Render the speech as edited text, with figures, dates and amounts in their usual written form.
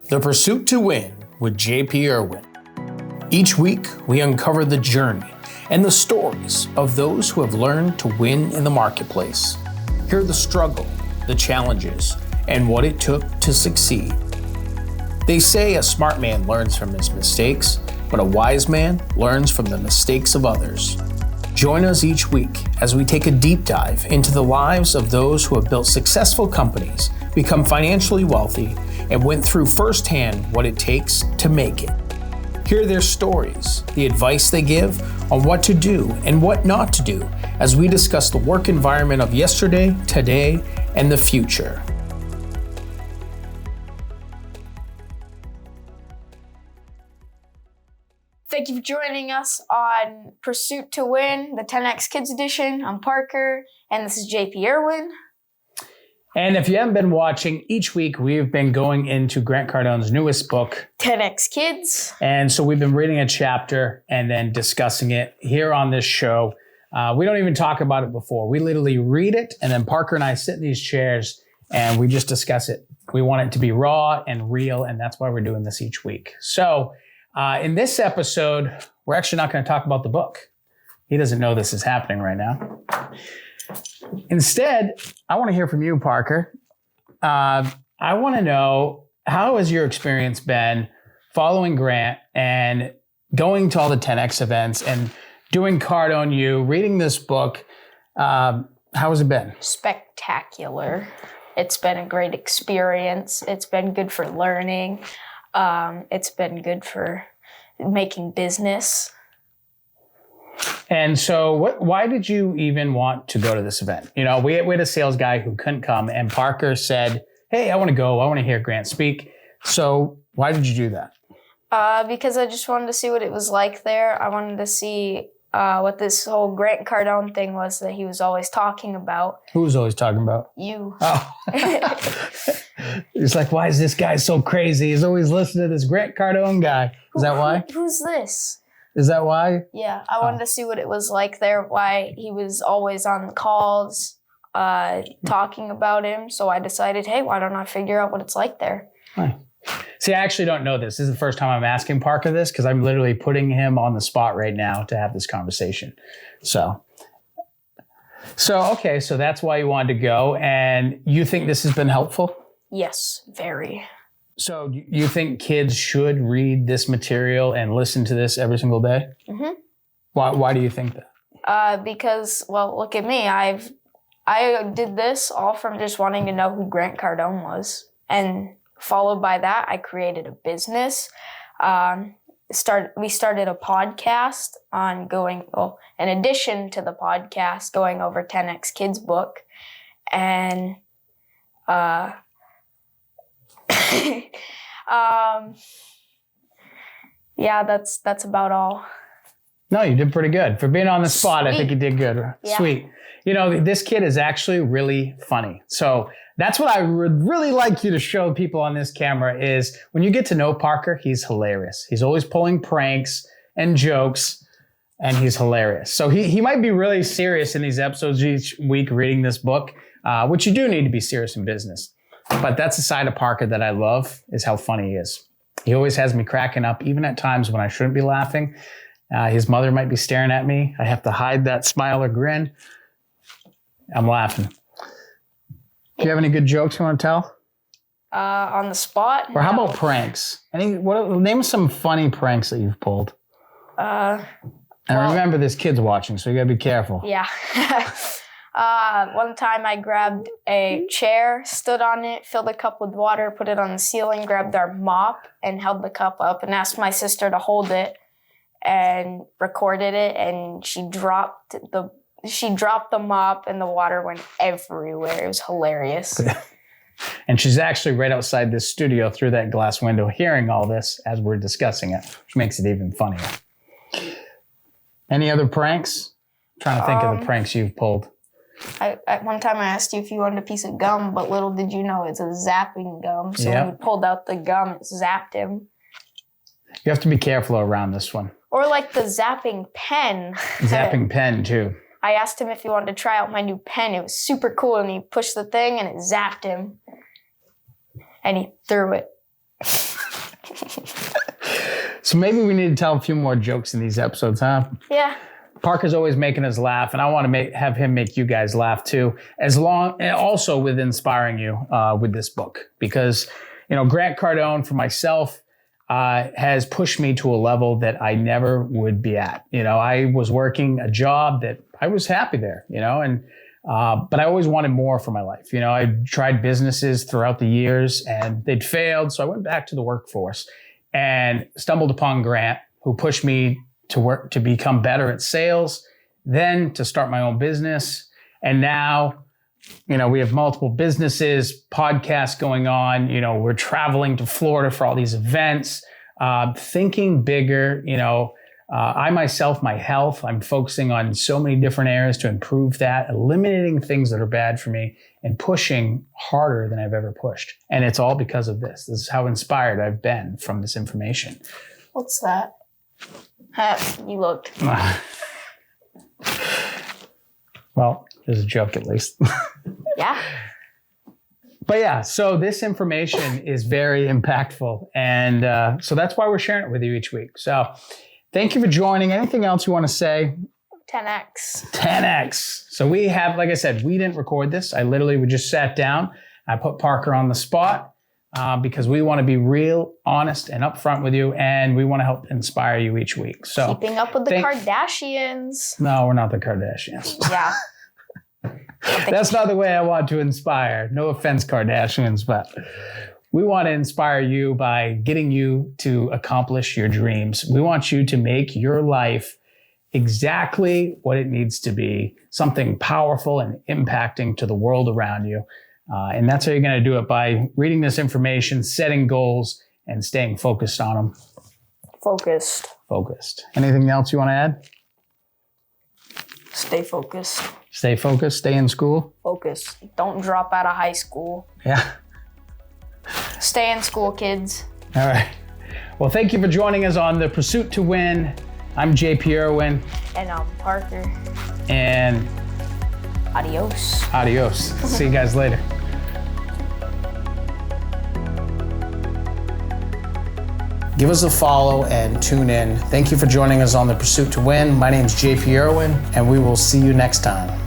The Pursuit to Win with JP Irwin. Each week, we uncover the journey and the stories of those who have learned to win in the marketplace. Hear the struggle, the challenges, and what it took to succeed. They say a smart man learns from his mistakes, but a wise man learns from the mistakes of others. Join us each week as we take a deep dive into the lives of those who have built successful companies, become financially wealthy, and went through firsthand what it takes to make it. Hear their stories, the advice they give on what to do and what not to do as we discuss the work environment of yesterday, today, and the future. Thank you for joining us on Pursuit to Win, the 10X Kids Edition. I'm Parker, and this is JP Irwin. And if you haven't been watching, each week we've been going into Grant Cardone's newest book, 10X Kids. And so we've been reading a chapter and then discussing it here on this show. We don't even talk about it before. We literally read it, and then Parker and I sit in these chairs and we just discuss it. We want it to be raw and real, and that's why we're doing this each week. So in this episode, we're actually not going to talk about the book. He doesn't know this is happening right now. Instead, I want to hear from you, Parker. I want to know, how has your experience been following Grant and going to all the 10X events and doing Cardone U, reading this book? How has it been? Spectacular. It's been a great experience. It's been good for learning. It's been good for making business. And so why did you even want to go to this event? You know, we had a sales guy who couldn't come, and Parker said, hey, I want to go. I want to hear Grant speak. So why did you do that? Because I just wanted to see what it was like there. I wanted to see what this whole Grant Cardone thing was that he was always talking about. Who was always talking about? You. Oh. It's like, why is this guy so crazy? He's always listening to this Grant Cardone guy. Is that why? Who's this? Is that why? Yeah, I wanted to see what it was like there, why he was always on calls talking about him. So I decided, hey, why don't I figure out what it's like there? Right. See, I actually don't know this. This is the first time I'm asking Parker this, because I'm literally putting him on the spot right now to have this conversation. So okay, so that's why you wanted to go. And you think this has been helpful? Yes, very. So you think kids should read this material and listen to this every single day? Mm-hmm. Why do you think that? Because, well, look at me. I did this all from just wanting to know who Grant Cardone was. And followed by that, I created a business. We started a podcast on in addition to the podcast, going over 10X Kids book. And yeah, that's about all. No, you did pretty good. For being on the spot, Sweet. I think you did good. Yeah. Sweet. You know, this kid is actually really funny. So that's what I would really like you to show people on this camera is when you get to know Parker, he's hilarious. He's always pulling pranks and jokes, and he's hilarious. So he might be really serious in these episodes each week reading this book, which you do need to be serious in business. But that's the side of Parker that I love, is how funny he is. He always has me cracking up, even at times when I shouldn't be laughing. His mother might be staring at me. I have to hide that smile or grin. I'm laughing. Do you have any good jokes you want to tell? On the spot? Or how about pranks? Name some funny pranks that you've pulled. And remember, this kid's watching, so you gotta be careful. Yeah. One time I grabbed a chair, stood on it, filled a cup with water, put it on the ceiling, grabbed our mop and held the cup up and asked my sister to hold it and recorded it, and she dropped the mop and the water went everywhere. It was hilarious. And she's actually right outside this studio through that glass window hearing all this as we're discussing it, which makes it even funnier. Any other pranks? I'm trying to think of the pranks you've pulled. One time I asked you if you wanted a piece of gum, but little did you know it's a zapping gum. So when he pulled out the gum, it zapped him. You have to be careful around this one. Or like the zapping pen. Zapping pen, too. I asked him if he wanted to try out my new pen. It was super cool, and he pushed the thing, and it zapped him. And he threw it. So maybe we need to tell a few more jokes in these episodes, huh? Yeah. Parker's always making us laugh, and I want to have him make you guys laugh too, and also with inspiring you with this book. Because, Grant Cardone, for myself, has pushed me to a level that I never would be at. I was working a job that I was happy there, but I always wanted more for my life. I tried businesses throughout the years and they'd failed. So I went back to the workforce and stumbled upon Grant, who pushed me to become better at sales, then to start my own business. And now, we have multiple businesses, podcasts going on. We're traveling to Florida for all these events, thinking bigger. I myself, my health, I'm focusing on so many different areas to improve that, eliminating things that are bad for me and pushing harder than I've ever pushed. And it's all because of this. This is how inspired I've been from this information. What's that? You looked. Well, there's a joke at least. Yeah. But yeah, so this information is very impactful. And so that's why we're sharing it with you each week. So thank you for joining. Anything else you want to say? 10x. 10x. So we have, like I said, we didn't record this. We just sat down. I put Parker on the spot because we want to be real, honest, and upfront with you. And we want to help inspire you each week. So keeping up with the Kardashians. No, we're not the Kardashians. Yeah. That's not the way I want to inspire. No offense, Kardashians, but we want to inspire you by getting you to accomplish your dreams. We want you to make your life exactly what it needs to be, something powerful and impacting to the world around you. And that's how you're going to do it, by reading this information, setting goals, and staying focused on them. Focused. Anything else you want to add? Stay focused. Stay focused. Stay in school. Focus. Don't drop out of high school. Yeah. Stay in school, kids. All right. Well, thank you for joining us on The Pursuit to Win. I'm JP Irwin. And I'm Parker. And adios. See you guys later. Give us a follow and tune in. Thank you for joining us on The Pursuit to Win. My name is JP Irwin, and we will see you next time.